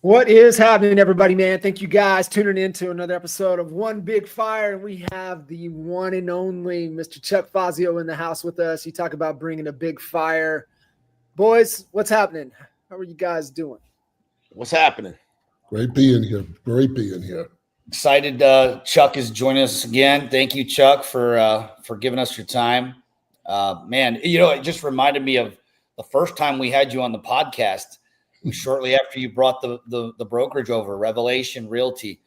What is happening, everybody, man? Thank you guys tuning in to another episode of One Big Fire. And we have the one and only Mr. Chuck Fazio in the house with us. You talk about bringing a big fire. Boys, what's happening? How are you guys doing? What's happening? Great being here. Great being here. Excited Chuck is joining us again. Thank you, Chuck, for giving us your time. Man, it just reminded me of the first time we had you on the podcast. Shortly after you brought the brokerage over, Revelation Realty.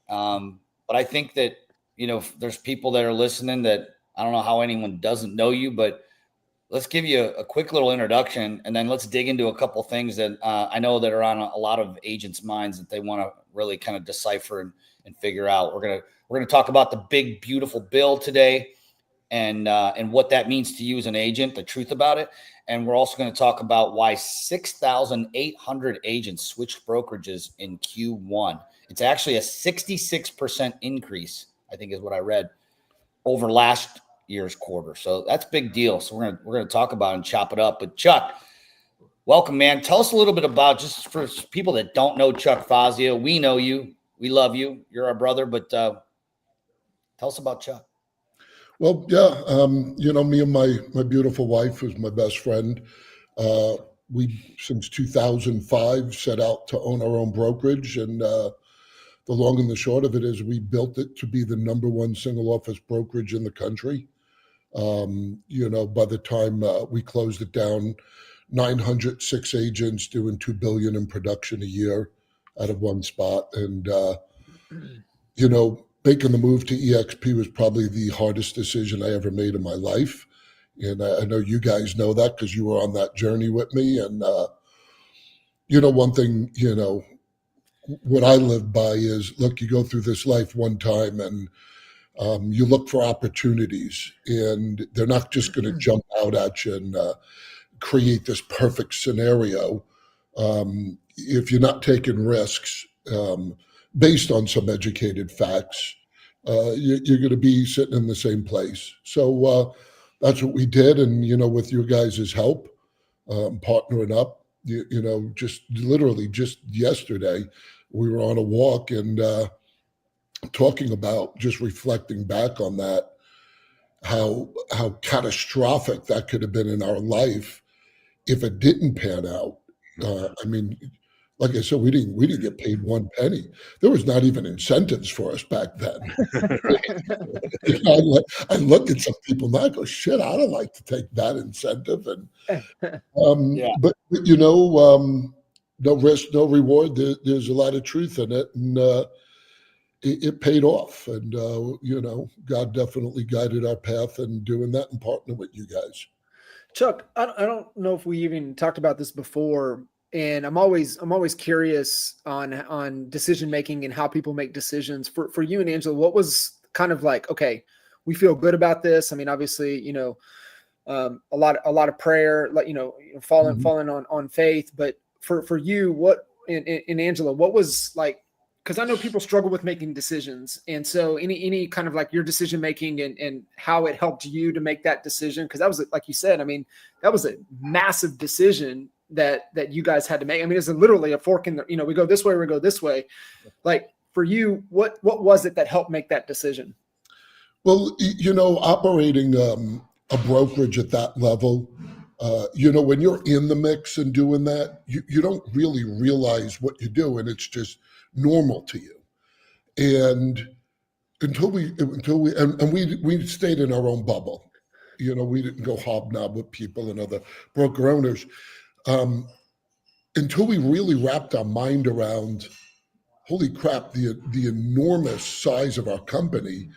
But I think that, there's people that are listening that I don't know how anyone doesn't know you, but let's give you a quick little introduction, and then let's dig into a couple things that I know that are on a lot of agents' minds that they want to really kind of decipher and figure out. We're gonna talk about the big, beautiful bill today and what that means to you as an agent, the truth about it. And we're also going to talk about why 6,800 agents switched brokerages in Q1. It's actually a 66% increase, I think is what I read, over last year's quarter. So that's a big deal. So we're going to talk about it and chop it up. But Chuck, welcome, man. Tell us a little bit about, just for people that don't know Chuck Fazio. We know you. We love you. You're our brother. But tell us about Chuck. Well, yeah, me and my beautiful wife, who's my best friend, we, since 2005, set out to own our own brokerage. And the long and the short of it is we built it to be the number one single office brokerage in the country. By the time we closed it down, 906 agents doing $2 billion in production a year out of one spot. And, making the move to EXP was probably the hardest decision I ever made in my life. And I know you guys know that because you were on that journey with me. And, one thing, what I live by is, look, you go through this life one time and you look for opportunities, and they're not just going to jump out at you and create this perfect scenario. If you're not taking risks, based on some educated facts, you're going to be sitting in the same place. So that's what we did. And, with your guys' help, partnering up, just literally just yesterday, we were on a walk and talking about, just reflecting back on that, how catastrophic that could have been in our life if it didn't pan out. Like I said, we didn't get paid one penny. There was not even incentives for us back then. I look at some people now, I go, shit, I don't like to take that incentive. And Yeah. But no risk, no reward. There's a lot of truth in it, and it paid off. And God definitely guided our path in doing that and partnering with you guys. Chuck, I don't know if we even talked about this before. And I'm always curious on decision making and how people make decisions. For you and Angela, what was kind of like, okay, we feel good about this. I mean, obviously, a lot of prayer, falling on faith. But for you, what and Angela, what was like? Because I know people struggle with making decisions, and so any kind of like your decision making and how it helped you to make that decision, because that was, like you said, I mean, that was a massive decision that you guys had to make. I mean, it's literally a fork in the, we go this way, we go this way. Like for you, what was it that helped make that decision? Well, operating a brokerage at that level, when you're in the mix and doing that, you don't really realize what you do, and it's just normal to you. And until we stayed in our own bubble, we didn't go hobnob with people and other broker owners. Until we really wrapped our mind around, holy crap, the enormous size of our company.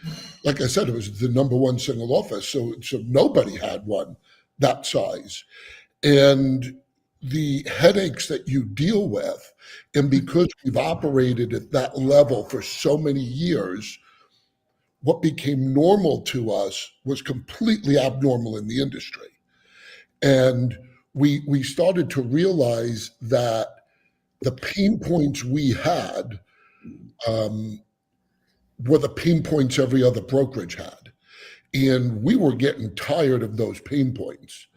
Like I said, it was the number one single office, so nobody had one that size. And the headaches that you deal with, and because we've operated at that level for so many years, what became normal to us was completely abnormal in the industry. And we started to realize that the pain points we had were the pain points every other brokerage had. And we were getting tired of those pain points.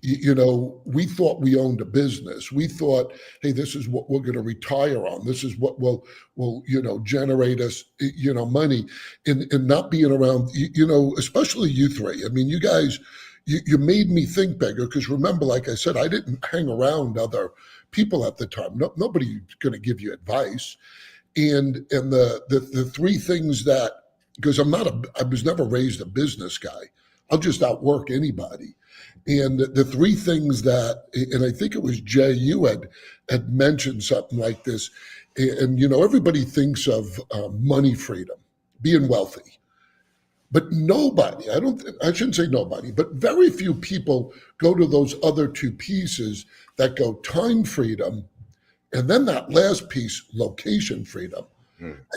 You know, we thought we owned a business. We thought, hey, this is what we're going to retire on. This is what will generate us, money. And not being around, especially you three. I mean, you guys, you made me think bigger, because remember, like I said, I didn't hang around other people at the time. Nobody's going to give you advice. And the three things that, because I was never raised a business guy. I'll just outwork anybody. And the three things that, and I think it was Jay, you had mentioned something like this, and everybody thinks of money freedom, being wealthy, but nobody, I shouldn't say nobody, but very few people go to those other two pieces that go time freedom, and then that last piece, location freedom.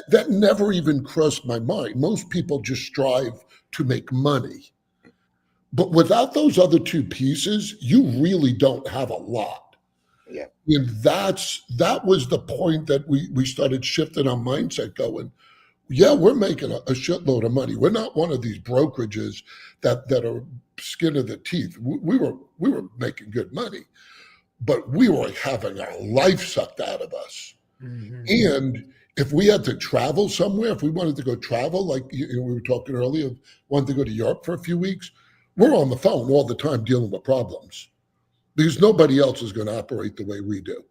That never even crossed my mind. Most people just strive to make money. But without those other two pieces, you really don't have a lot. Yeah. And that was the point that we started shifting our mindset, going, yeah, we're making a shitload of money. We're not one of these brokerages that are skin of the teeth. We were making good money, but we were having our life sucked out of us. Mm-hmm. And if we had to travel somewhere, if we wanted to go travel, like we were talking earlier, wanted to go to Europe for a few weeks, we're on the phone all the time dealing with problems, because nobody else is going to operate the way we do.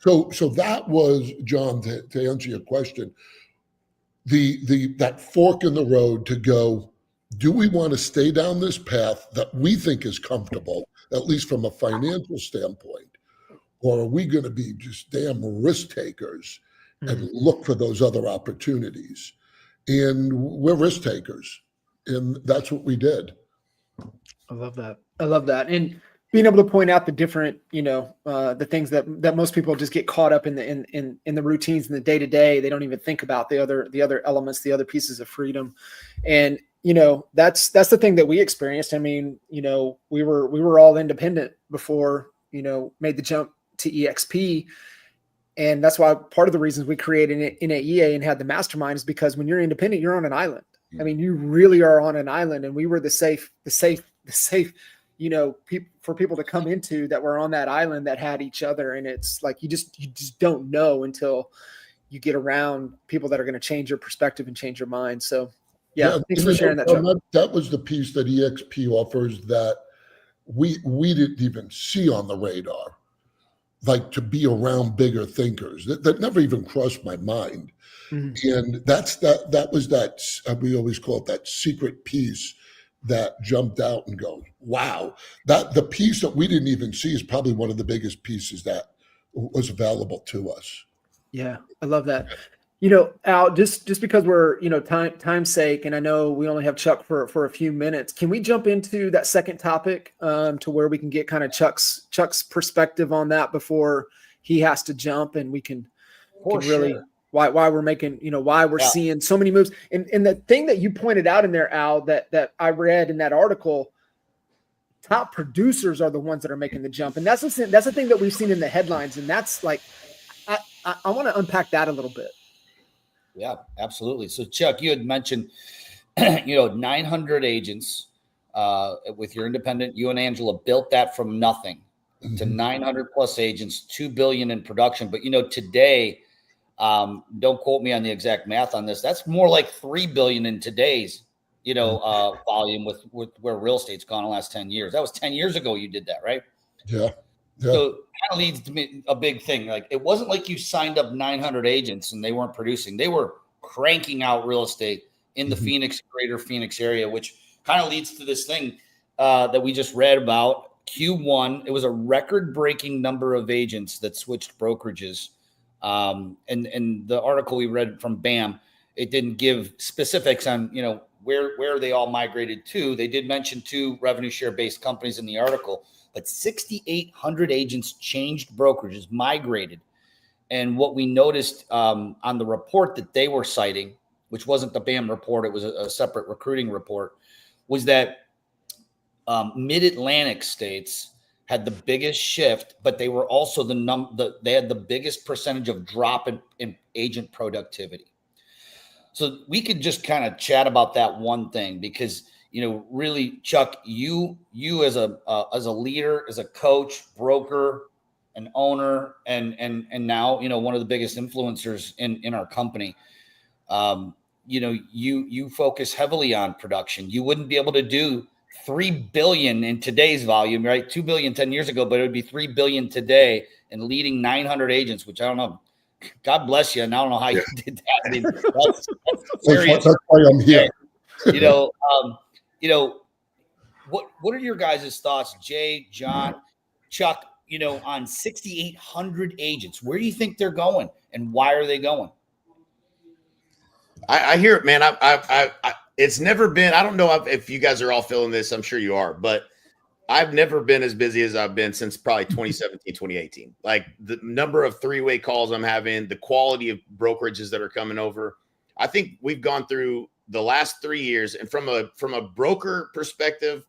So that was, John, to answer your question, that fork in the road to go, do we want to stay down this path that we think is comfortable, at least from a financial standpoint, or are we going to be just damn risk takers and look for those other opportunities? And we're risk takers, and that's what we did. I love that. And being able to point out the different, the things that most people just get caught up in the routines in the day to day. They don't even think about the other elements, the other pieces of freedom. And, that's the thing that we experienced. I mean, we were all independent before, made the jump to EXP. And that's why part of the reasons we created NAEA and had the mastermind is because when you're independent, you're on an island. I mean, you really are on an island, and we were the safe, for people to come into that were on that island that had each other. And it's like, you just don't know until you get around people that are going to change your perspective and change your mind. So yeah, thanks for sharing that. That was the piece that EXP offers that we didn't even see on the radar, like to be around bigger thinkers that never even crossed my mind. Mm-hmm. And that was that, we always call it that secret piece that jumped out and go, wow, that the piece that we didn't even see is probably one of the biggest pieces that was available to us. Yeah, I love that. Al, just because we're, time's sake, and I know we only have Chuck for a few minutes, can we jump into that second topic to where we can get kind of Chuck's perspective on that before he has to jump, and we can really why we're making, why we're seeing so many moves. And the thing that you pointed out in there, Al, that I read in that article, top producers are the ones that are making the jump. And that's the thing that we've seen in the headlines. And that's like, I want to unpack that a little bit. Yeah, absolutely. So Chuck, you had mentioned, 900 agents with your independent. You and Angela built that from nothing to 900 plus agents, 2 billion in production. But today, don't quote me on the exact math on this, that's more like 3 billion in today's volume with where real estate's gone in the last 10 years. That was 10 years ago you did that, right? Yeah. So that leads to me a big thing. Like, it wasn't like you signed up 900 agents and they weren't producing. They were cranking out real estate in the greater Phoenix area, which kind of leads to this thing that we just read about. Q1, it was a record-breaking number of agents that switched brokerages. And the article we read from BAM, it didn't give specifics on, where they all migrated to. They did mention 2 revenue share-based companies in the article, but 6,800 agents changed brokerages, migrated. And what we noticed on the report that they were citing, which wasn't the BAM report, it was a separate recruiting report, was that mid-Atlantic states had the biggest shift, but they were also they had the biggest percentage of drop in agent productivity. So we could just kind of chat about that one thing, because really, Chuck, you as a leader, as a coach, broker, an owner, and now, one of the biggest influencers in our company. You focus heavily on production. You wouldn't be able to do 3 billion in today's volume, right? 2 billion 10 years ago, but it would be 3 billion today, and leading 900 agents, which I don't know. God bless you. And I don't know how you did that. I mean, that's serious. That's why I'm here. What are your guys' thoughts, Jay, John, Chuck, on 6,800 agents? Where do you think they're going, and why are they going? I hear it, man. It's never been, I don't know if you guys are all feeling this. I'm sure you are, but I've never been as busy as I've been since probably 2017, 2018. Like the number of three-way calls I'm having, the quality of brokerages that are coming over. I think we've gone through the last 3 years, and from a broker perspective,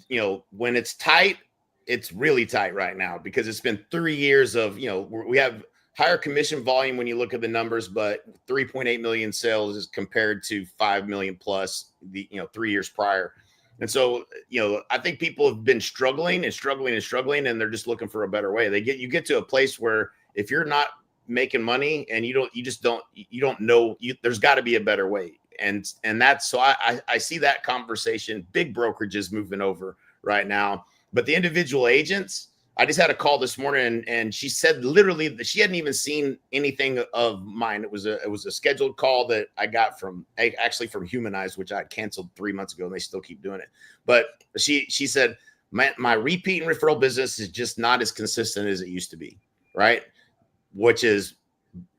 when it's tight, it's really tight right now because it's been 3 years of, we have higher commission volume when you look at the numbers, but 3.8 million sales is compared to 5 million plus the 3 years prior. And so, I think people have been struggling, and they're just looking for a better way. You get to a place where if you're not making money and you don't know, there's got to be a better way. And that's, so I see that conversation, big brokerages moving over right now, but the individual agents, I just had a call this morning, and she said literally that she hadn't even seen anything of mine. It was a scheduled call that I got from Humanize, which I had canceled 3 months ago, and they still keep doing it. But she said my repeat and referral business is just not as consistent as it used to be, right? Which is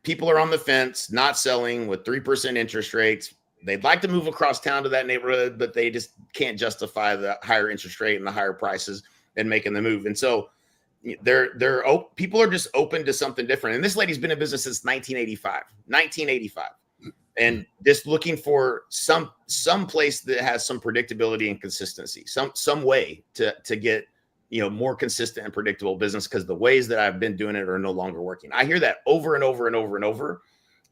people are on the fence, not selling with 3% interest rates. They'd like to move across town to that neighborhood, but they just can't justify the higher interest rate and the higher prices and making the move. And so people are just open to something different. And this lady's been in business since 1985, and just looking for some place that has some predictability and consistency, some way to get, more consistent and predictable business, because the ways that I've been doing it are no longer working. I hear that over and over and over and over.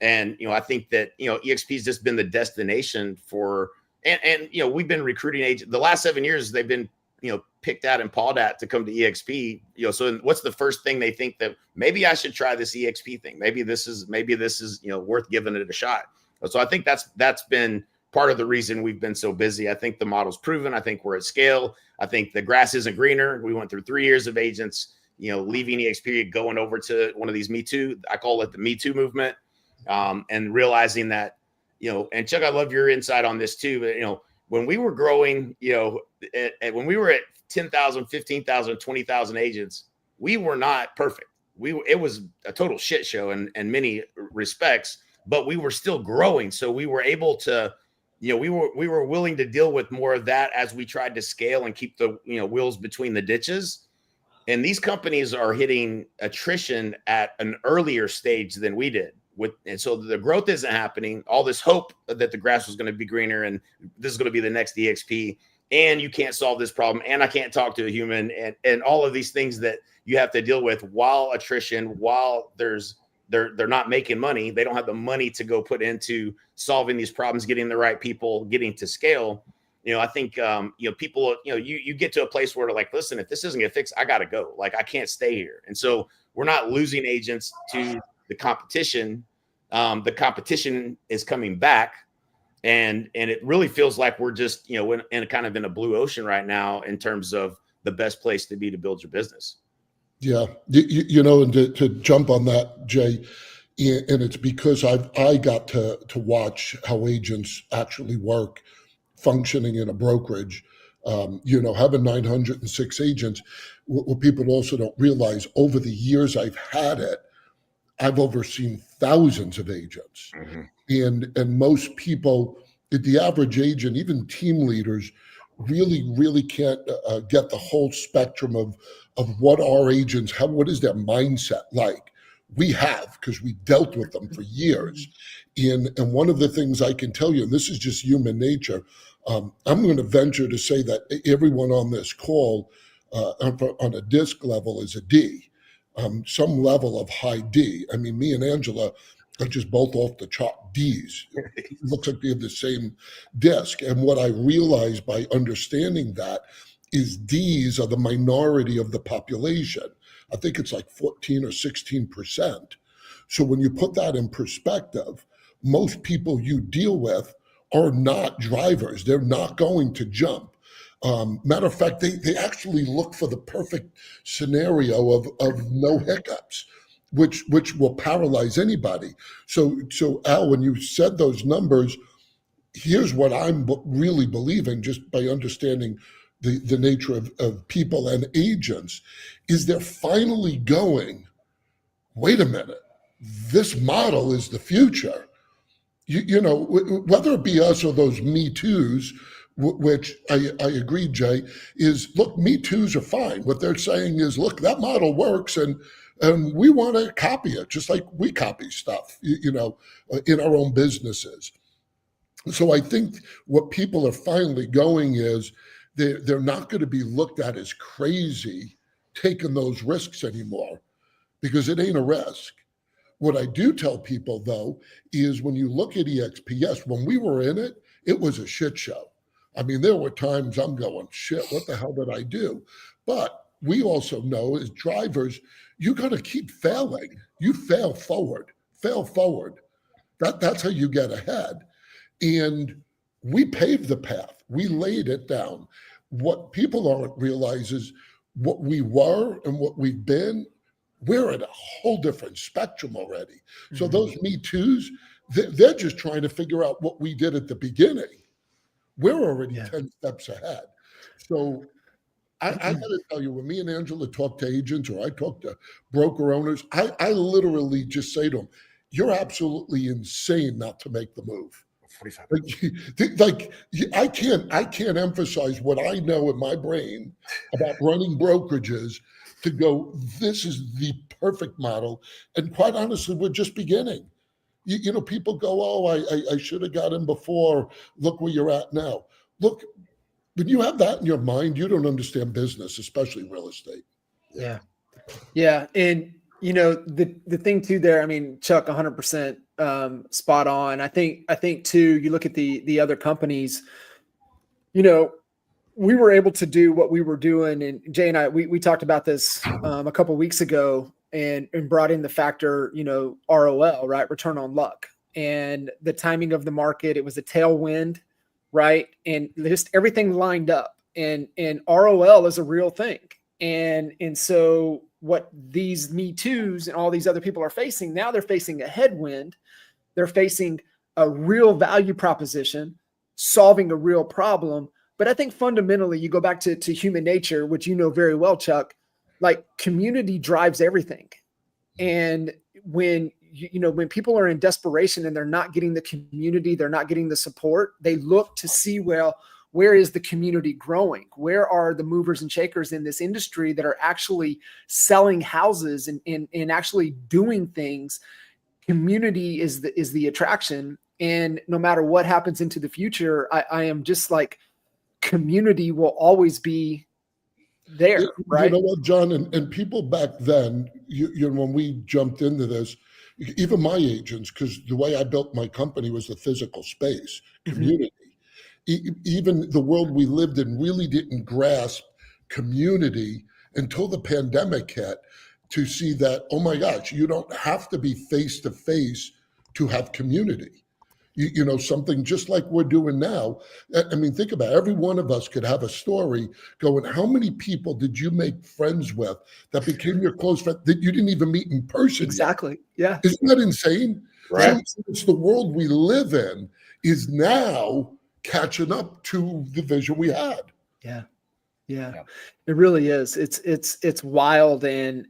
And, I think that, EXP has just been the destination for, and we've been recruiting agents the last 7 years. They've been, picked out and pawed at to come to EXP, so what's the first thing they think that maybe I should try this EXP thing? Maybe this is, worth giving it a shot. So I think that's been part of the reason we've been so busy. I think the model's proven. I think we're at scale. I think the grass isn't greener. We went through 3 years of agents, leaving EXP, going over to one of these Me Too. I call it the Me Too movement. And realizing that, and Chuck, I love your insight on this too, but, when we were growing, when we were at 10,000, 15,000, 20,000 agents, we were not perfect. It was a total shit show in many respects, but we were still growing. So we were able to, we were willing to deal with more of that as we tried to scale and keep the, wheels between the ditches. And these companies are hitting attrition at an earlier stage than we did. And so the growth isn't happening. All this hope that the grass was going to be greener and this is going to be the next EXP, and you can't solve this problem, and I can't talk to a human, and all of these things that you have to deal with while attrition, while they're not making money. They don't have the money to go put into solving these problems, getting the right people, getting to scale. I think people, you get to a place where they're like, listen, if this isn't gonna fix, I gotta go. Like, I can't stay here. And so we're not losing agents to the competition. The competition is coming back, and it really feels like we're just, in a blue ocean right now in terms of the best place to be to build your business. Yeah. And to jump on that, Jay, and it's because I got to watch how agents actually work functioning in a brokerage. Having 906 agents, what people also don't realize, over the years I've had it, I've overseen thousands of agents. Mm-hmm. And most people, the average agent, even team leaders, really can't get the whole spectrum of what our agents have. What is their mindset like? We have, because we dealt with them for years. And one of the things I can tell you, and this is just human nature, I'm going to venture to say that everyone on this call on a disc level is a D. Some level of high D. I mean, me and Angela are just both off the chart. D's. It looks like they have the same disc. And what I realized by understanding that is D's are the minority of the population. I think it's like 14 or 16%. So when you put that in perspective, most people you deal with are not drivers. They're not going to jump. Matter of fact, they actually look for the perfect scenario of no hiccups, which will paralyze anybody. So Al, when you said those numbers, here's what I'm really believing just by understanding the nature of people and agents, is they're finally going, wait a minute, this model is the future. You know, whether it be us or those Me Too's, which I agree, Jay, is look, Me Too's are fine. What they're saying is, look, that model works and we want to copy it, just like we copy stuff, you know, in our own businesses. So I think what people are finally going is they're not going to be looked at as crazy taking those risks anymore, because it ain't a risk. What I do tell people, though, is when you look at EXPS, when we were in it, it was a shit show. I mean, there were times I'm going, shit, what the hell did I do? But we also know as drivers, you got to keep failing. You fail forward. That's how you get ahead. And we paved the path. We laid it down. What people aren't realize is what we were and what we've been, we're at a whole different spectrum already. So those Me Too's, they're just trying to figure out what we did at the beginning. We're already 10 steps ahead. So I got to tell you, when me and Angela talk to agents or I talk to broker owners, I literally just say to them, you're absolutely insane not to make the move. 45. Like I can't emphasize what I know in my brain about running brokerages to go, this is the perfect model. And quite honestly, we're just beginning. You know, people go, oh, I should have got in before. Look where you're at now. Look, when you have that in your mind, you don't understand business, especially real estate. Yeah. And, you know, the thing too there, I mean, Chuck, 100% spot on. I think too, you look at the other companies, you know, we were able to do what we were doing. And Jay and I, we talked about this a couple of weeks ago and brought in the factor, you know, ROL, right? Return on luck, and the timing of the market. It was a tailwind, right? And just everything lined up, and ROL is a real thing. And so what these Me Too's and all these other people are facing now, they're facing a headwind. They're facing a real value proposition, solving a real problem. But I think fundamentally, you go back to human nature, which you know very well, Chuck, like community drives everything. And when when people are in desperation and they're not getting the community, they're not getting the support, they look to see, well, where is the community growing? Where are the movers and shakers in this industry that are actually selling houses and actually doing things? Community is the attraction. And no matter what happens into the future, I am just like, community will always be there, right? You know what, John, and people back then, when we jumped into this, even my agents, because the way I built my company was the physical space, community. Even the world we lived in really didn't grasp community until the pandemic hit, to see that, oh my gosh, you don't have to be face to face to have community. You know, something just like we're doing now. I mean, think about it. Every one of us could have a story going, how many people did you make friends with that became your close friend that you didn't even meet in person? Exactly. Yet? Yeah. Isn't that insane? Right. So it's the world we live in is now catching up to the vision we had. Yeah. It really is. It's wild. And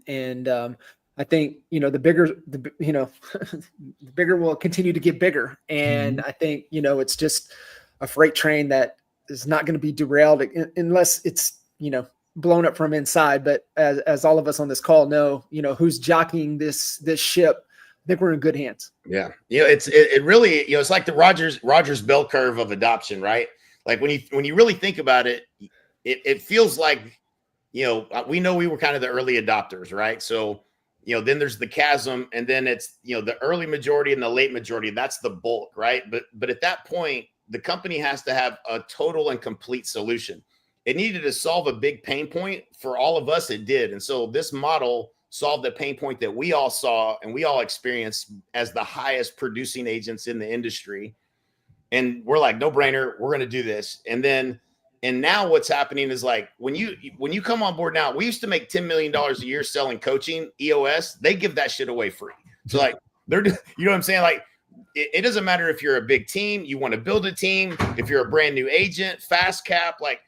I think, the bigger, the bigger will continue to get bigger. And I think, it's just a freight train that is not going to be derailed unless it's, blown up from inside. But as all of us on this call know, who's jockeying this ship, I think we're in good hands. Yeah. It really, it's like the Rogers bell curve of adoption, right? Like when you really think about it, it feels like, we know we were kind of the early adopters, right? So then there's the chasm, and then it's, the early majority and the late majority. That's the bulk, right? But at that point, the company has to have a total and complete solution. It needed to solve a big pain point for all of us. It did. And so this model solved the pain point that we all saw and we all experienced as the highest producing agents in the industry. And we're like, no brainer, we're going to do this. And now what's happening is, like, when you come on board now, we used to make $10 million a year selling coaching, EOS. They give that shit away free. So, like, you know what I'm saying? Like, it doesn't matter if you're a big team, you want to build a team, if you're a brand new agent, fast cap, like,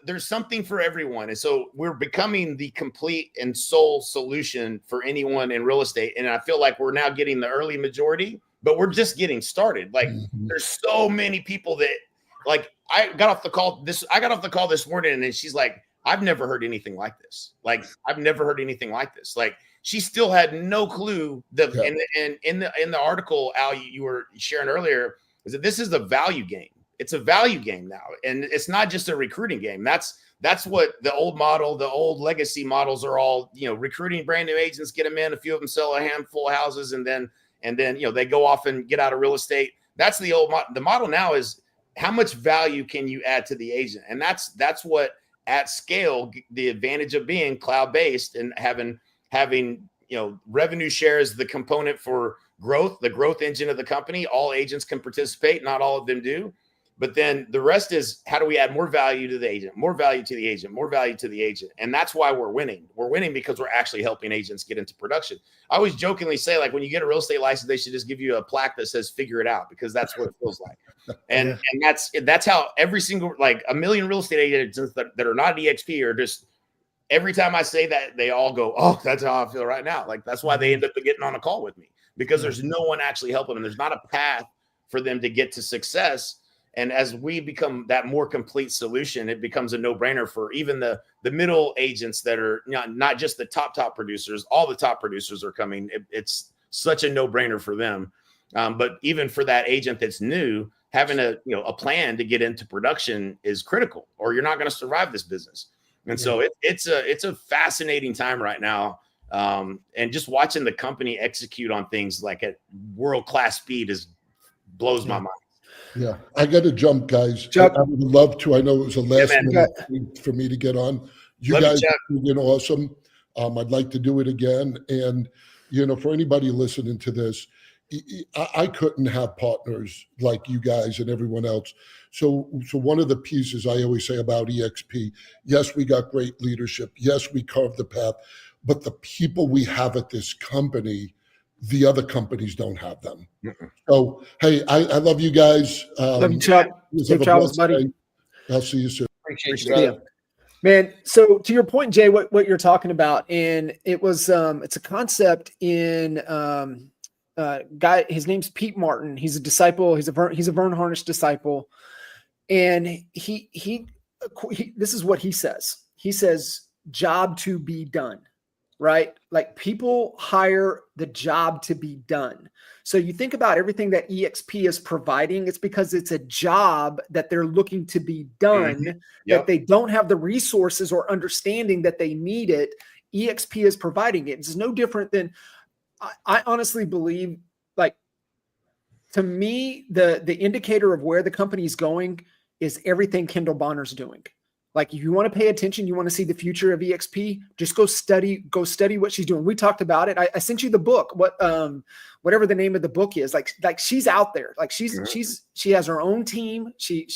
there's something for everyone. And so we're becoming the complete and sole solution for anyone in real estate. And I feel like we're now getting the early majority, but we're just getting started. Like, there's so many people that, like, I got off the call this morning, and she's like, I've never heard anything like this. Like, I've never heard anything like this. Like, she still had no clue. And in the article, Al, you were sharing earlier, is that this is a value game. It's a value game now, and it's not just a recruiting game. That's what the old model, the old legacy models are all, recruiting brand new agents, get them in, a few of them sell a handful of houses, and then they go off and get out of real estate. That's the old the model. Now is, how much value can you add to the agent? And that's what, at scale, the advantage of being cloud-based and having revenue share is the component for growth, the growth engine of the company. All agents can participate, not all of them do. But then the rest is, how do we add more value to the agent, more value to the agent, more value to the agent? And that's why we're winning. We're winning because we're actually helping agents get into production. I always jokingly say, like, when you get a real estate license, they should just give you a plaque that says "figure it out," because that's what it feels like. And that's how every single, like, a million real estate agents that are not EXP are just, every time I say that, they all go, "Oh, that's how I feel right now." Like, that's why they end up getting on a call with me, because there's no one actually helping them. There's not a path for them to get to success. And as we become that more complete solution, it becomes a no-brainer for even the middle agents that are not just the top producers. All the top producers are coming. It's such a no-brainer for them. But even for that agent that's new, having a plan to get into production is critical, or you're not going to survive this business. And so it's a fascinating time right now. And just watching the company execute on things like at world-class speed blows my mind. Yeah, I got to jump, guys. Chuck. I would love to. I know it was a last minute for me to get on. You guys have been awesome. I'd like to do it again. And, for anybody listening to this, I couldn't have partners like you guys and everyone else. So one of the pieces I always say about EXP, yes, we got great leadership. Yes, we carved the path. But the people we have at this company, the other companies don't have them. So, hey, I love you guys. Love you, Chuck. Safe travels, buddy. I'll see you soon. Appreciate you, brother. Man, so to your point, Jay, what you're talking about, and it was it's a concept in guy. His name's Pete Martin. He's a disciple. He's a Vern Harnish disciple, and he this is what he says. He says, "Job to be done." Right? Like, people hire the job to be done. So you think about everything that EXP is providing, it's because it's a job that they're looking to be done, that they don't have the resources or understanding that they need it. EXP is providing it. It's no different than, I honestly believe, like, to me, the indicator of where the company is going is everything Kendall Bonner's doing. Like, if you want to pay attention, you want to see the future of EXP, just go study what she's doing. We talked about it. I sent you the book, whatever the name of the book is. Like she's out there. Like, she has her own team. She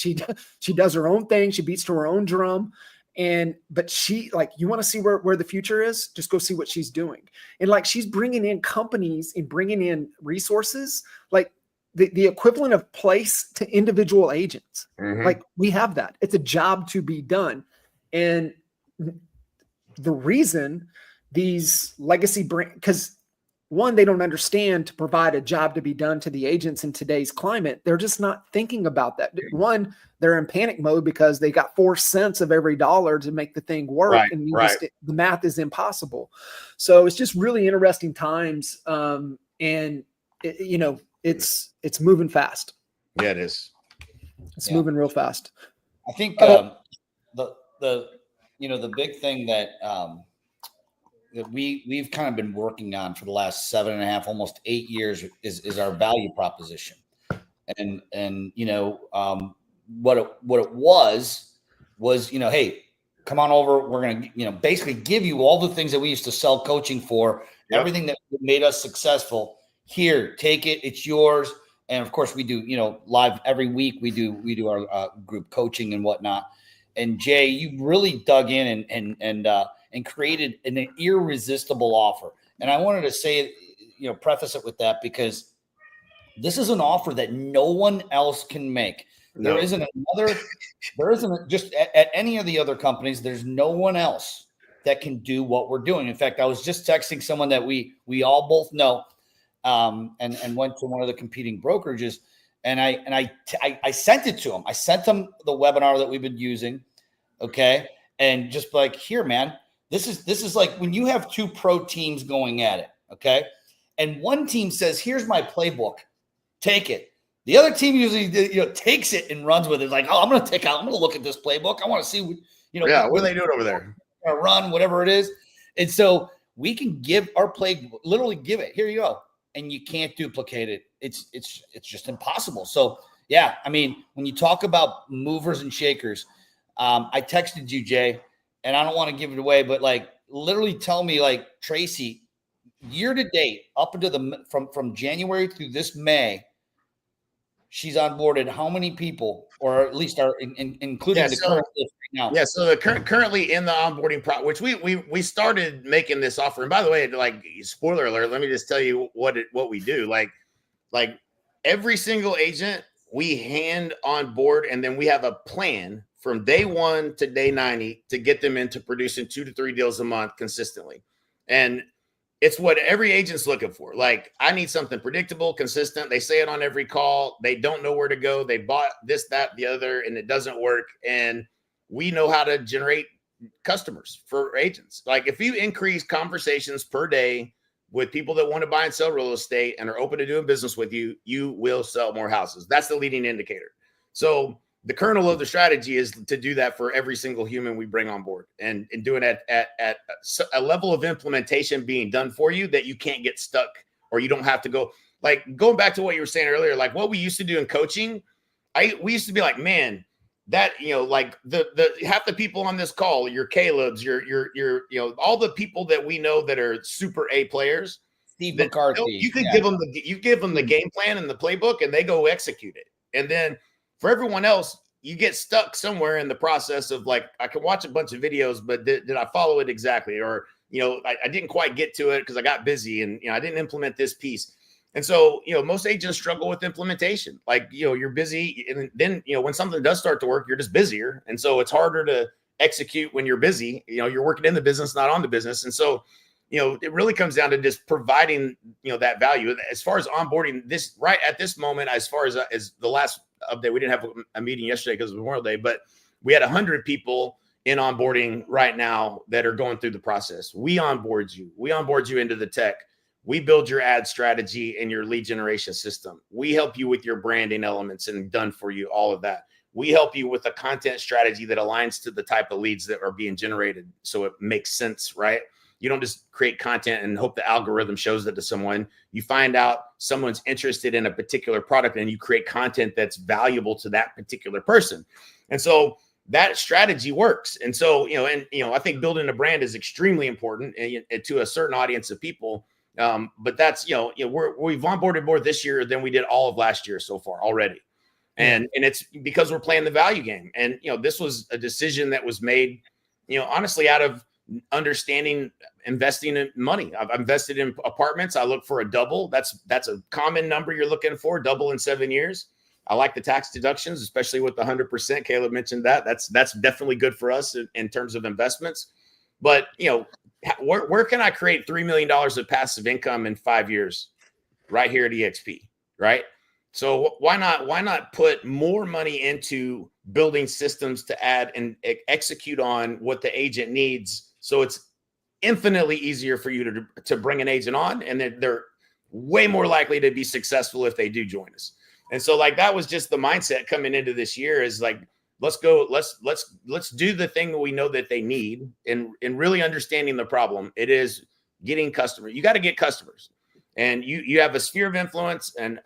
does her own thing. She beats to her own drum. But she, like, you want to see where the future is, just go see what she's doing. And, like, she's bringing in companies and bringing in resources, like the equivalent of place to individual agents. Like, we have that. It's a job to be done. And the reason these legacy brands, because one, they don't understand to provide a job to be done to the agents in today's climate. They're just not thinking about that. One, they're in panic mode because they got 4 cents of every dollar to make the thing work. And the math is impossible. So it's just really interesting times. It's moving fast. Yeah, it is. It's moving real fast. I think the big thing that that we've kind of been working on for the last 7.5, almost 8 years is our value proposition. And what it was, hey, come on over. We're going to, basically give you all the things that we used to sell coaching for, everything that made us successful. Here, take it. It's yours. And of course we do, live every week. We do our group coaching and whatnot. And Jay, you really dug in and created an irresistible offer. And I wanted to say, preface it with that, because this is an offer that no one else can make. No. There isn't just at any of the other companies. There's no one else that can do what we're doing. In fact, I was just texting someone that we all both know, and went to one of the competing brokerages, and I sent it to him. I sent him the webinar that we've been using. Okay. And just like, here, man, this is like when you have two pro teams going at it. Okay. And one team says, here's my playbook, take it. The other team usually, takes it and runs with it. Like, oh, I'm going to look at this playbook. I want to see, what are they doing over there? Run, whatever it is. And so we can give our playbook, literally give it. Here you go. And you can't duplicate it. It's just impossible. So yeah, I mean, when you talk about movers and shakers, I texted you, Jay, and I don't want to give it away, but like literally tell me, like, Tracy, year to date, up into from January through this May, she's onboarded how many people, or at least are including the current list right now? Yeah, so the currently in the onboarding which we started making this offer. And by the way, like, spoiler alert, let me just tell you what we do. Like every single agent we hand on board, and then we have a plan from day 1 to day 90 to get them into producing 2 to 3 deals a month consistently. And it's what every agent's looking for. Like, I need something predictable, consistent. They say it on every call. They don't know where to go. They bought this, that, the other, and it doesn't work. And we know how to generate customers for agents. Like, if you increase conversations per day with people that want to buy and sell real estate and are open to doing business with you, you will sell more houses. That's the leading indicator. So the kernel of the strategy is to do that for every single human we bring on board, and doing it at a level of implementation being done for you that you can't get stuck, or you don't have to go. Like, going back to what you were saying earlier, like what we used to do in coaching, we used to be like, man, that, like the half the people on this call, your Caleb's, your all the people that we know that are super A players, Steve McCarthy, you could give them the game plan and the playbook, and they go execute it. And then for everyone else, you get stuck somewhere in the process of, like, I can watch a bunch of videos, but did I follow it exactly? Or, I didn't quite get to it because I got busy, and, I didn't implement this piece. And so, most agents struggle with implementation. Like, you're busy, and then, when something does start to work, you're just busier. And so it's harder to execute when you're busy. You're working in the business, not on the business. And so, it really comes down to just providing, that value. As far as onboarding this right at this moment, as far as the last update, we didn't have a meeting yesterday because of Memorial Day, but we had 100 people in onboarding right now that are going through the process. We onboard you into the tech. We build your ad strategy and your lead generation system. We help you with your branding elements and done for you, all of that. We help you with a content strategy that aligns to the type of leads that are being generated, so it makes sense, right? You don't just create content and hope the algorithm shows it to someone. You find out someone's interested in a particular product, and you create content that's valuable to that particular person. And so that strategy works. And so, I think building a brand is extremely important to a certain audience of people. But that's, we've onboarded more this year than we did all of last year so far already. And it's because we're playing the value game. And, this was a decision that was made, honestly, out of understanding investing in money. I've invested in apartments. I look for a double. That's a common number you're looking for, double in 7 years. I like the tax deductions, especially with the 100%. Caleb mentioned that. That's definitely good for us in terms of investments. But, where can I create $3 million of passive income in 5 years? Right here at EXP, right? So why not put more money into building systems to add and execute on what the agent needs, so it's infinitely easier for you to bring an agent on, and they're way more likely to be successful if they do join us. And so, like, that was just the mindset coming into this year, is like, let's go. Let's do the thing that we know that they need, and really understanding the problem. It is getting customers. You got to get customers, and you have a sphere of influence and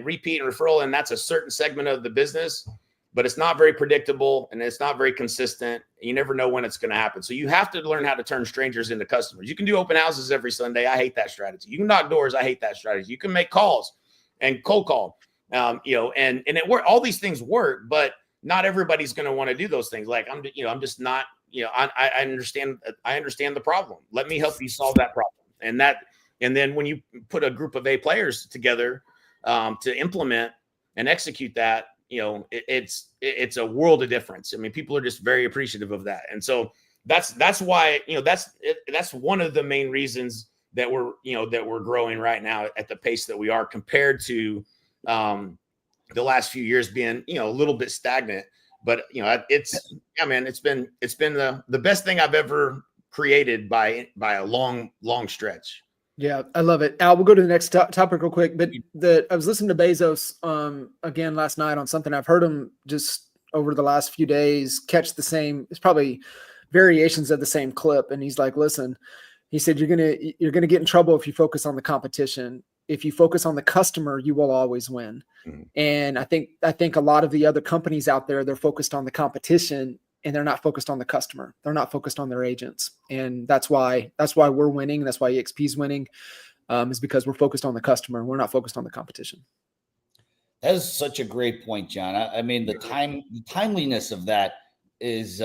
repeat and referral, and that's a certain segment of the business, but it's not very predictable and it's not very consistent. You never know when it's going to happen. So you have to learn how to turn strangers into customers. You can do open houses every Sunday. I hate that strategy. You can knock doors. I hate that strategy. You can make calls and cold call, and it work. All these things work, but not everybody's going to want to do those things. Like I'm just not, I understand the problem. Let me help you solve that problem. And then when you put a group of A players together to implement and execute that, it's a world of difference. I mean, people are just very appreciative of that. And so that's why, that's one of the main reasons that we're growing right now at the pace that we are, compared to the last few years being, a little bit stagnant. But it's been the best thing I've ever created by a long stretch. Yeah, I love it. Al, we'll go to the next topic real quick. But I was listening to Bezos again last night on something. I've heard him just over the last few days catch the same. It's probably variations of the same clip. And he's like, "Listen," he said, "You're gonna get in trouble if you focus on the competition. If you focus on the customer, you will always win." Mm-hmm. And I think a lot of the other companies out there, they're focused on the competition and they're not focused on the customer. They're not focused on their agents. And that's why we're winning. That's why EXP is winning, is because we're focused on the customer. We're not focused on the competition. That is such a great point, John. I mean, the timeliness of that is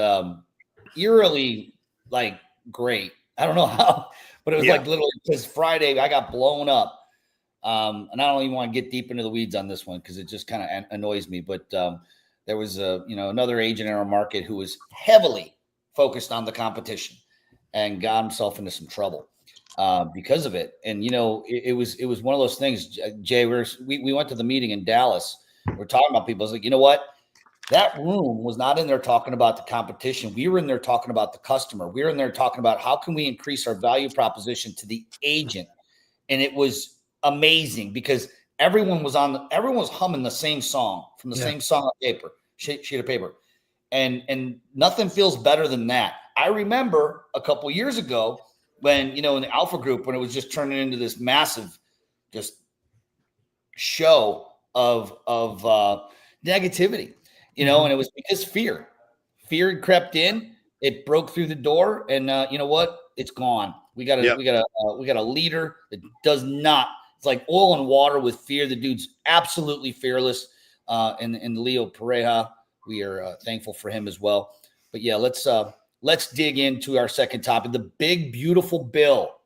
eerily like great. I don't know how, but it was like literally because Friday I got blown up. And I don't even want to get deep into the weeds on this one because it just kind of annoys me. But there was another agent in our market who was heavily focused on the competition and got himself into some trouble because of it. And it was one of those things. Jay, we went to the meeting in Dallas. We're talking about people. I was like, you know what? That room was not in there talking about the competition. We were in there talking about the customer. We were in there talking about how can we increase our value proposition to the agent. And it was amazing because everyone was humming the same song from the same song on paper, sheet of paper. And nothing feels better than that. I remember a couple years ago when, in the Alpha Group, when it was just turning into this massive just show of negativity, and it was because fear crept in, it broke through the door, and you know what? It's gone. We got a leader that does not. It's like oil and water with fear. The dude's absolutely fearless. And Leo Pareja, we are thankful for him as well. But yeah, let's dig into our second topic, the big beautiful bill,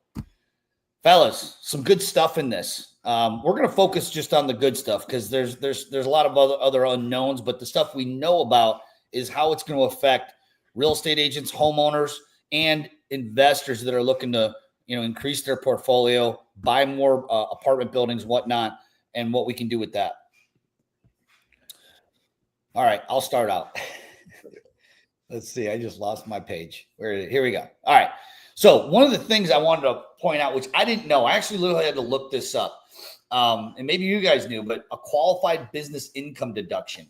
fellas. Some good stuff in this. We're going to focus just on the good stuff because there's a lot of other unknowns, but the stuff we know about is how it's going to affect real estate agents, homeowners, and investors that are looking to increase their portfolio, buy more apartment buildings, whatnot, and what we can do with that. All right, I'll start out. Let's see. I just lost my page. Here we go. All right. So one of the things I wanted to point out, which I didn't know, I actually literally had to look this up, and maybe you guys knew, but a qualified business income deduction.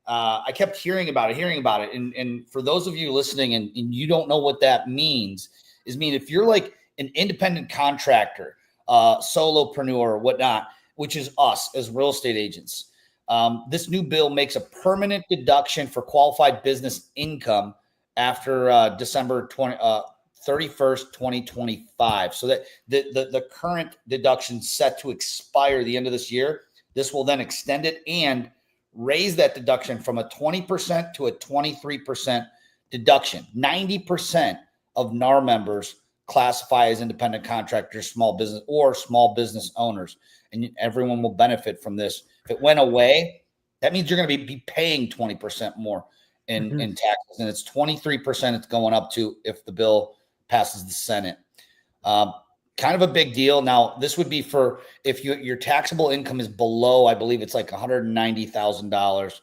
I kept hearing about it. And for those of you listening and you don't know what that means, if you're like an independent contractor, solopreneur, or whatnot, which is us as real estate agents. This new bill makes a permanent deduction for qualified business income after December 31st, 2025. So that the current deduction set to expire the end of this year. This will then extend it and raise that deduction from a 20% to a 23% deduction. 90% of NAR members classify as independent contractors, small business owners, and everyone will benefit from this. If it went away, that means you're going to be paying 20% more in taxes, and it's 23% it's going up to if the bill passes the Senate. Kind of a big deal. Now, this would be for if your taxable income is below, I believe it's like $190,000,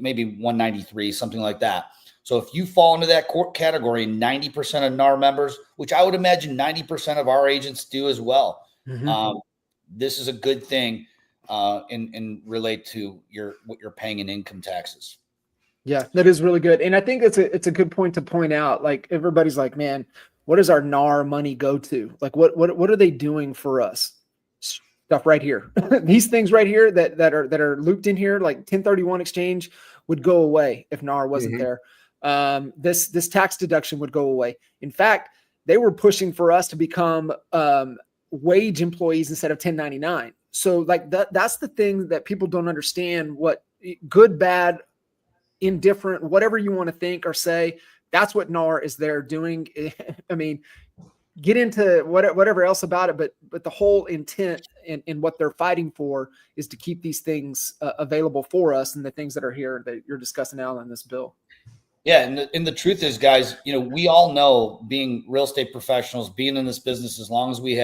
maybe $193,000, something like that. So if you fall into that category, 90% of NAR members, which I would imagine 90% of our agents do as well, this is a good thing in relate to what you're paying in income taxes. Yeah, that is really good. And I think it's a good point to point out. Like everybody's like, man, what does our NAR money go to? Like what are they doing for us? Stuff right here. These things right here that are looped in here, like 1031 exchange would go away if NAR wasn't there. This tax deduction would go away. In fact, they were pushing for us to become wage employees instead of 1099. So like that's the thing that people don't understand. What good, bad, indifferent, whatever you want to think or say, that's what NAR is there doing. I mean, get into whatever else about it, but the whole intent in what they're fighting for is to keep these things available for us, and the things that are here that you're discussing now in this bill. Yeah, and the truth is, guys, we all know, being real estate professionals, being in this business as long as we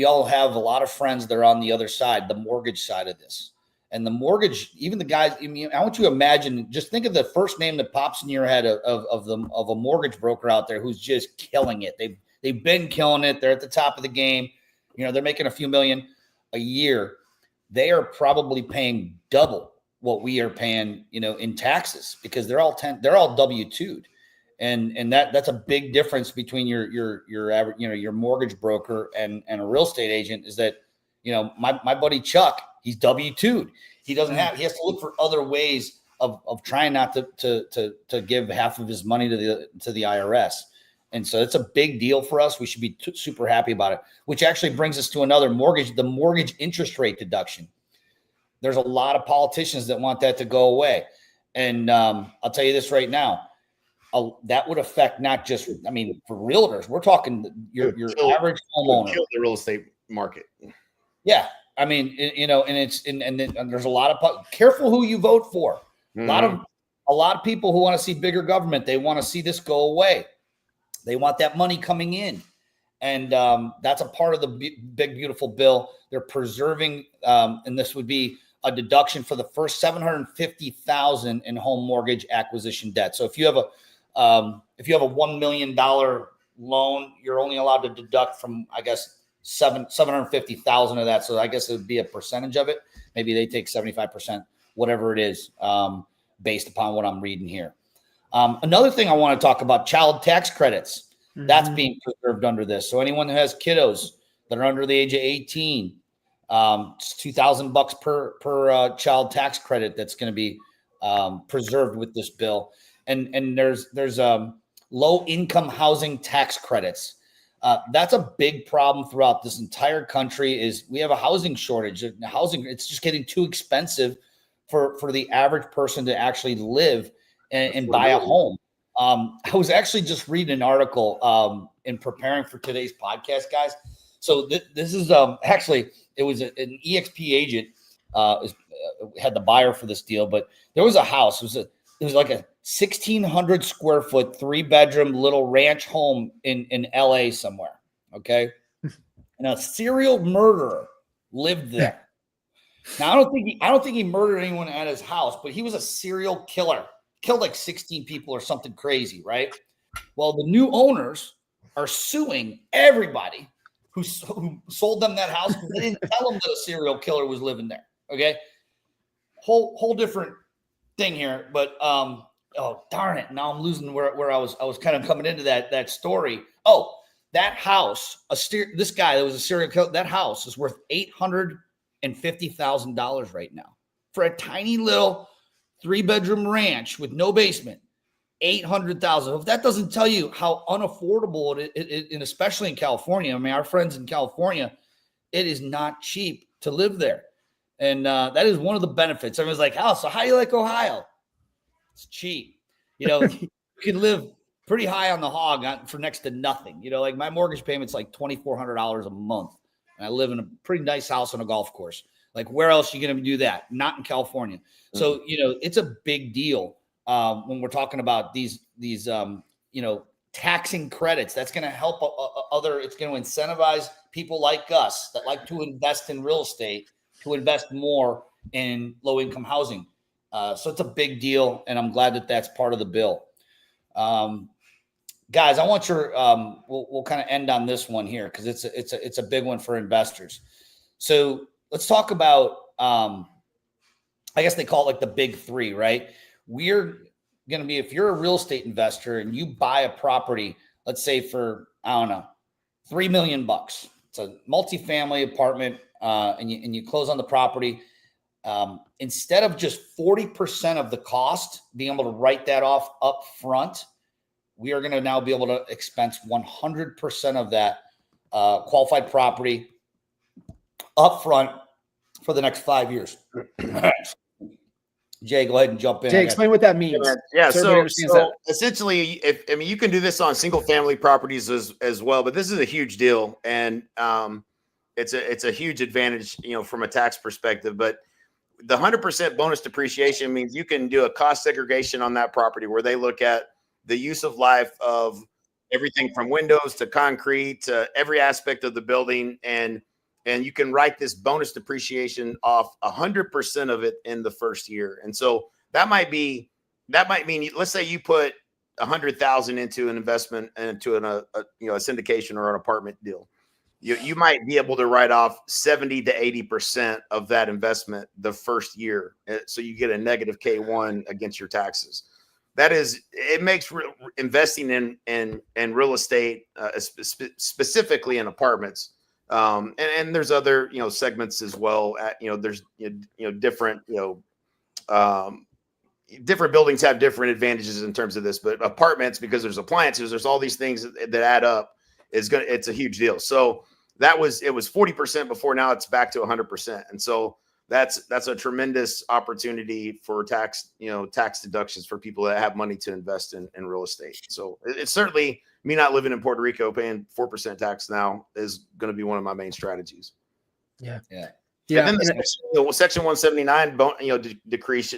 all have a lot of friends that are on the other side, the mortgage side of this. And the mortgage, even the guys, I want you to imagine, just think of the first name that pops in your head of a mortgage broker out there who's just killing it. They've been killing it. They're at the top of the game. They're making a few million a year. They are probably paying double what we are paying, in taxes, because they're all W-2'd. And that's a big difference between your average, your mortgage broker and a real estate agent, is that, my buddy Chuck, he's W-2'd. He has to look for other ways of trying not to give half of his money to the IRS. And so it's a big deal for us. We should be super happy about it, which actually brings us to the mortgage interest rate deduction. There's a lot of politicians that want that to go away. And I'll tell you this right now, that would affect not just, for realtors, we're talking your average homeowner. Kill the real estate market. Yeah. And there's a lot of careful who you vote for. A lot of people who want to see bigger government, they want to see this go away. They want that money coming in. And that's a part of the big, beautiful bill. They're preserving, and this would be a deduction for the first $750,000 in home mortgage acquisition debt. So if you have a $1 million loan, you're only allowed to deduct from, I guess, $750,000 of that. So I guess it would be a percentage of it. Maybe they take 75%, whatever it is, based upon what I'm reading here. Another thing I want to talk about, child tax credits. Mm-hmm. That's being preserved under this. So anyone who has kiddos that are under the age of 18, it's $2,000 per child tax credit that's going to be preserved with this bill. And there's low income housing tax credits. That's a big problem throughout this entire country. Is we have a housing shortage. It's just getting too expensive for the average person to actually live and buy a home. I was actually just reading an article in preparing for today's podcast, guys. So this is actually, it was an EXP agent had the buyer for this deal, but there was a house. It was like a 1,600 square foot, 3-bedroom little ranch home in LA somewhere. Okay. And a serial murderer lived there. Now, I don't think he murdered anyone at his house, but he was a serial killer. Killed like 16 people or something crazy, right? Well, the new owners are suing everybody who sold them that house because they didn't tell them that a serial killer was living there. Okay, whole different thing here, but oh darn it! Now I'm losing where I was kind of coming into that story. Oh, that house, this guy that was a serial killer. That house is worth $850,000 right now for a tiny little 3-bedroom ranch with no basement. $800,000. If that doesn't tell you how unaffordable it, and especially in California, our friends in California, it is not cheap to live there. And that is one of the benefits. Everyone's like, oh, so how do you like Ohio? It's cheap. You can live pretty high on the hog for next to nothing. Like my mortgage payment's like $2,400 a month. And I live in a pretty nice house on a golf course. Like where else are you going to do that? Not in California. So, it's a big deal when we're talking about these taxing credits. That's going to help it's going to incentivize people like us that like to invest in real estate to invest more in low income housing. So it's a big deal. And I'm glad that that's part of the bill. Guys, I want your, we'll kind of end on this one here because it's a big one for investors. So let's talk about, I guess they call it like the big three, right? we're going to be, if you're a real estate investor and you buy a property, let's say for, I don't know, $3 million, it's a multifamily apartment, and you close on the property. Instead of just 40% of the cost, being able to write that off up front, we are going to now be able to expense 100% of that qualified property up front for the next 5 years. Jay, go ahead and jump in. Jay, explain what that means. Yeah, so so essentially, you can do this on single family properties as well, but this is a huge deal, and it's a huge advantage, from a tax perspective. But the 100% bonus depreciation means you can do a cost segregation on that property where they look at the use of life of everything from windows to concrete to every aspect of the building, and you can write this bonus depreciation off 100% of it in the first year. And so that might mean, let's say you put 100,000 into an investment into a syndication or an apartment deal. You might be able to write off 70 to 80% of that investment the first year. So you get a negative K1 against your taxes. It makes investing in real estate, specifically in apartments. And there's other, segments as well. There's, different, different buildings have different advantages in terms of this, but apartments, because there's appliances, there's all these things that add up, it's a huge deal. So it was 40% before, now it's back to 100%. And so that's a tremendous opportunity for tax deductions for people that have money to invest in real estate. So it's certainly, me not living in Puerto Rico, paying 4% tax now is going to be one of my main strategies. Yeah. And then Section 179 decrease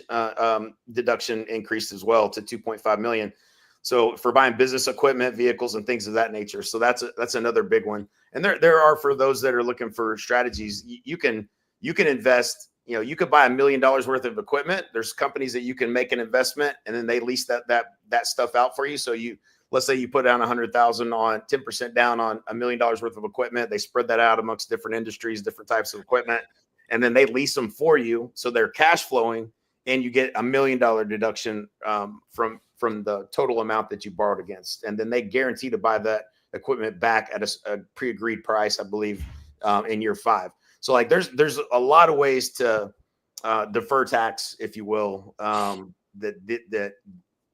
deduction increased as well to 2.5 million. So for buying business equipment, vehicles, and things of that nature. So that's another big one. And there are, for those that are looking for strategies, you can invest. You could buy $1 million worth of equipment. There's companies that you can make an investment and then they lease that stuff out for you. So let's say you put down 100,000 on 10% down on $1 million worth of equipment. They spread that out amongst different industries, different types of equipment, and then they lease them for you. So they're cash flowing, and you get $1 million deduction from the total amount that you borrowed against. And then they guarantee to buy that equipment back at a pre-agreed price, I believe, in year 5. So like there's a lot of ways to defer tax, if you will, that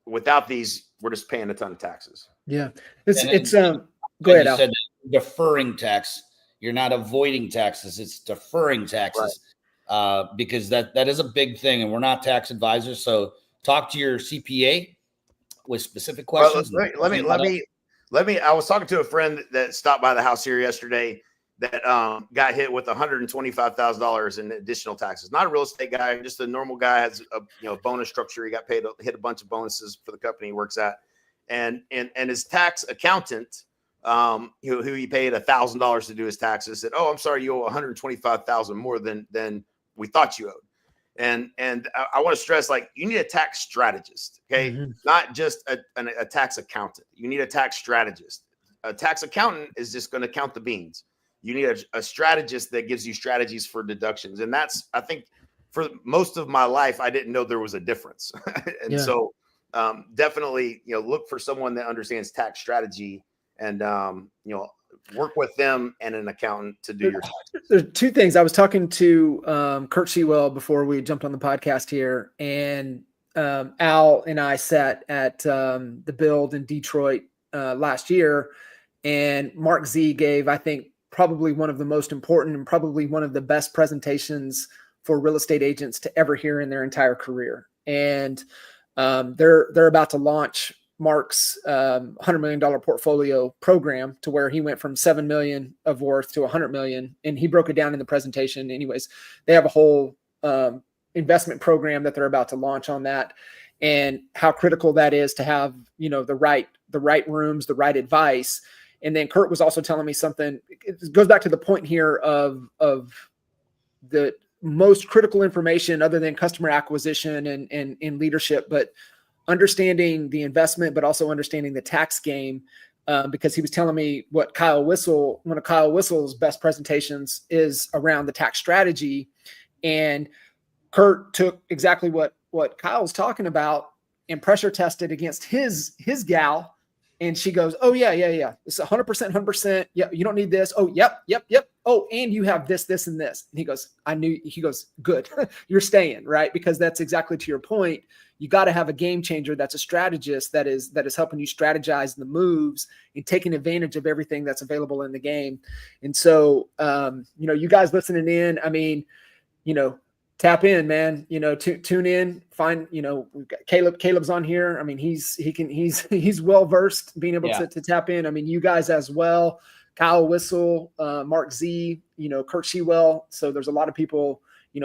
without these, we're just paying a ton of taxes. Yeah. Go ahead, Al. Said deferring tax. You're not avoiding taxes. It's deferring taxes, right? Because that is a big thing, and we're not tax advisors. So talk to your CPA with specific questions. Well, let me. I was talking to a friend that stopped by the house here yesterday that got hit with $125,000 in additional taxes. Not a real estate guy, just a normal guy, has a bonus structure. He got paid, hit a bunch of bonuses for the company he works at, and his tax accountant, who he paid $1,000 to do his taxes, said, "Oh, I'm sorry, you owe $125,000 more than we thought you owed." And I want to stress, like, you need a tax strategist, okay? Mm-hmm. Not just a tax accountant. You need a tax strategist. A tax accountant is just going to count the beans. You need a strategist that gives you strategies for deductions. And that's, I think, for most of my life, I didn't know there was a difference. And so definitely, look for someone that understands tax strategy and, work with them and an accountant to do your taxes. There's two things. I was talking to Kurt Shewell before we jumped on the podcast here, and Al and I sat at the Build in Detroit last year, and Mark Z gave, I think, probably one of the most important and probably one of the best presentations for real estate agents to ever hear in their entire career. And they're about to launch Mark's $100 million portfolio program, to where he went from 7 million of worth to 100 million. And he broke it down in the presentation. Anyways, they have a whole investment program that they're about to launch on that, and how critical that is to have, the right rooms, the right advice. And then Kurt was also telling me something. It goes back to the point here of the most critical information, other than customer acquisition and leadership, but understanding the investment, but also understanding the tax game. Because he was telling me one of Kyle Whistle's best presentations is around the tax strategy. And Kurt took exactly what what Kyle's talking about and pressure tested against his gal. And she goes, oh, yeah. It's 100%, 100%. Yeah, you don't need this. Oh, yep. Oh, and you have this, this, and this. And he goes, good, you're staying, right? Because that's exactly to your point. You got to have a game changer that's a strategist that is helping you strategize the moves and taking advantage of everything that's available in the game. And so, you guys listening in, I mean, tap in, man, tune in, find, we've got Caleb's on here. I mean, he's well-versed being able to tap in. I mean, you guys as well, Kyle Whistle, Mark Z, Kurt Shewell. So there's a lot of people,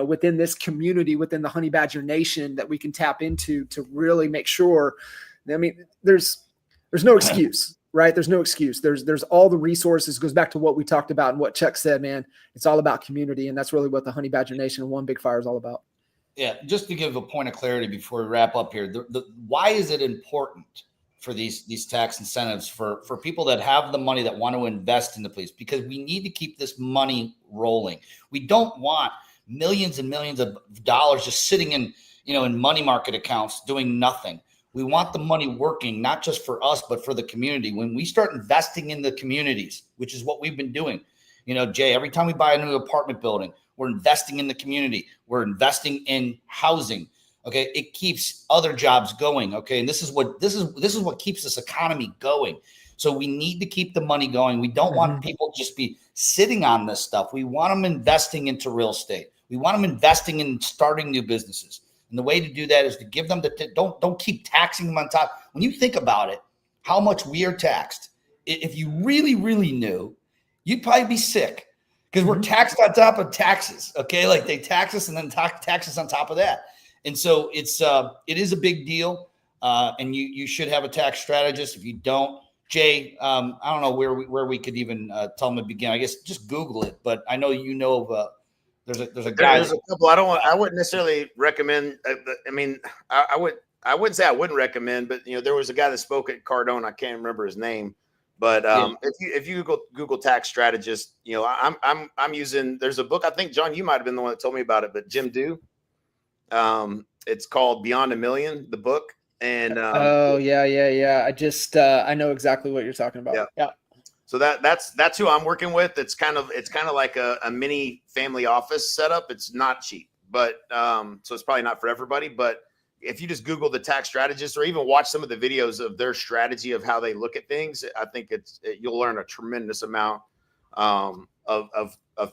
within this community, within the Honey Badger Nation that we can tap into to really make sure. I mean, there's no excuse, right? There's no excuse. There's all the resources. Goes back to what we talked about and what Chuck said, man. It's all about community, and that's really what the Honey Badger Nation and One Big Fire is all about. Yeah, just to give a point of clarity before we wrap up here, why is it important for these tax incentives for people that have the money that want to invest in the police? Because we need to keep this money rolling. We don't want millions and millions of dollars just sitting in money market accounts doing nothing. We want the money working, not just for us, but for the community. When we start investing in the communities, which is what we've been doing, Jay, every time we buy a new apartment building, we're investing in the community. We're investing in housing. Okay. It keeps other jobs going. Okay. And this is what keeps this economy going. So we need to keep the money going. We don't want people just be sitting on this stuff. We want them investing into real estate. We want them investing in starting new businesses. And the way to do that is to give them don't keep taxing them on top. When you think about it, how much we are taxed, if you really, really knew, you'd probably be sick because we're taxed on top of taxes. Okay. Like they tax us and then tax us on top of that. And so it is a big deal. And you should have a tax strategist. If you don't, Jay, I don't know where we could even tell them to begin. I guess just Google it. But I know of there's a guy. There's a couple. I wouldn't necessarily recommend. I mean, I wouldn't say I wouldn't recommend, but there was a guy that spoke at Cardone. I can't remember his name, but if you Google tax strategist, I'm using. There's a book. I think John, you might have been the one that told me about it, but Jim Dew. It's called Beyond a Million, the book. And I just I know exactly what you're talking about. Yeah. So that's who I'm working with. It's kind of like a mini family office setup. It's not cheap, but so it's probably not for everybody. But if you just Google the tax strategist or even watch some of the videos of their strategy of how they look at things, I think you'll learn a tremendous amount of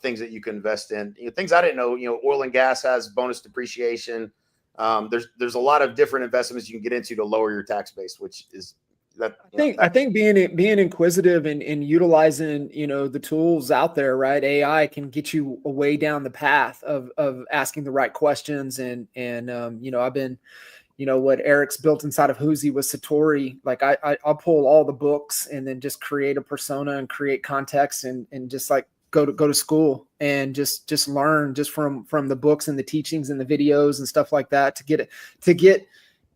things that you can invest in. Things I didn't know. Oil and gas has bonus depreciation. There's a lot of different investments you can get into to lower your tax base, which is. I think being inquisitive and utilizing the tools out there, right? AI can get you a way down the path of asking the right questions and I've been what Eric's built inside of Whoozy with Satori. Like I'll pull all the books and then just create a persona and create context and just like go to school and just learn just from the books and the teachings and the videos and stuff like that to get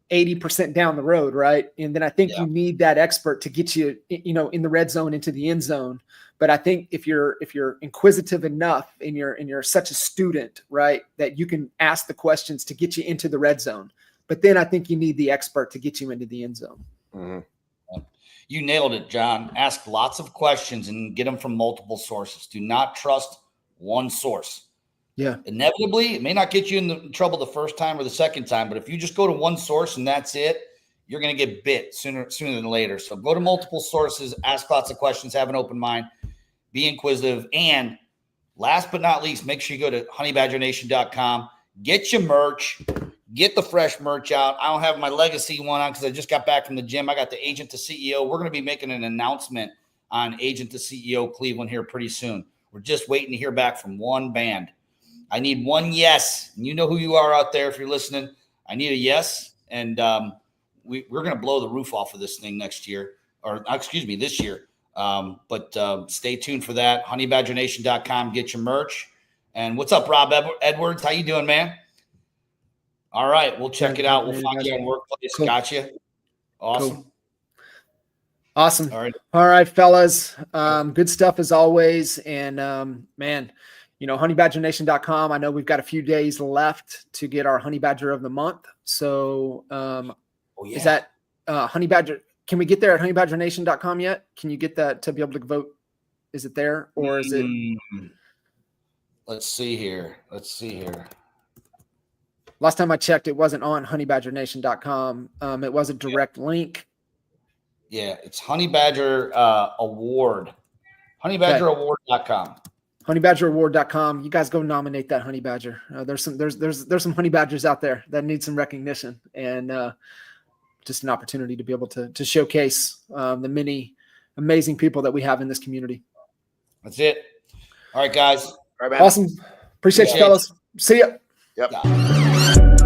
80% down the road, right? And then I think you need that expert to get you, in the red zone into the end zone. But I think if you're inquisitive enough and you're such a student, right, that you can ask the questions to get you into the red zone. But then I think you need the expert to get you into the end zone. Mm-hmm. You nailed it, John. Ask lots of questions and get them from multiple sources. Do not trust one source. Yeah. Inevitably, it may not get you in trouble the first time or the second time, but if you just go to one source and that's it, you're going to get bit sooner than later. So go to multiple sources, ask lots of questions, have an open mind, be inquisitive. And last but not least, make sure you go to honeybadgernation.com, get your merch, get the fresh merch out. I don't have my legacy one on because I just got back from the gym. I got the Agent to CEO. We're going to be making an announcement on Agent to CEO Cleveland here pretty soon. We're just waiting to hear back from one band. I need one yes. And you know who you are out there if you're listening. I need a yes. And we're going to blow the roof off of this thing this year. But stay tuned for that. Honeybadgernation.com. Get your merch. And what's up, Rob Edwards? How you doing, man? All right. We'll check it out. We'll find you on Workplace. Cool. Gotcha. Awesome. Cool. Awesome. All right, fellas. Good stuff as always. And man, honeybadgernation.com. I know we've got a few days left to get our Honey Badger of the month. So is that Honey Badger? Can we get there at honeybadgernation.com yet? Can you get that to be able to vote? Is it there or is it? Let's see here. Last time I checked, it wasn't on honeybadgernation.com. It was a direct link. Yeah, it's Honey Badger Award. Honeybadgeraward.com. Honeybadgeraward.com. You guys go nominate that Honey Badger. There's some Honey Badgers out there that need some recognition, and just an opportunity to be able to showcase the many amazing people that we have in this community. That's it. All right, guys. All right, man. Awesome. Appreciate you, fellas. See ya. Yep. Yeah.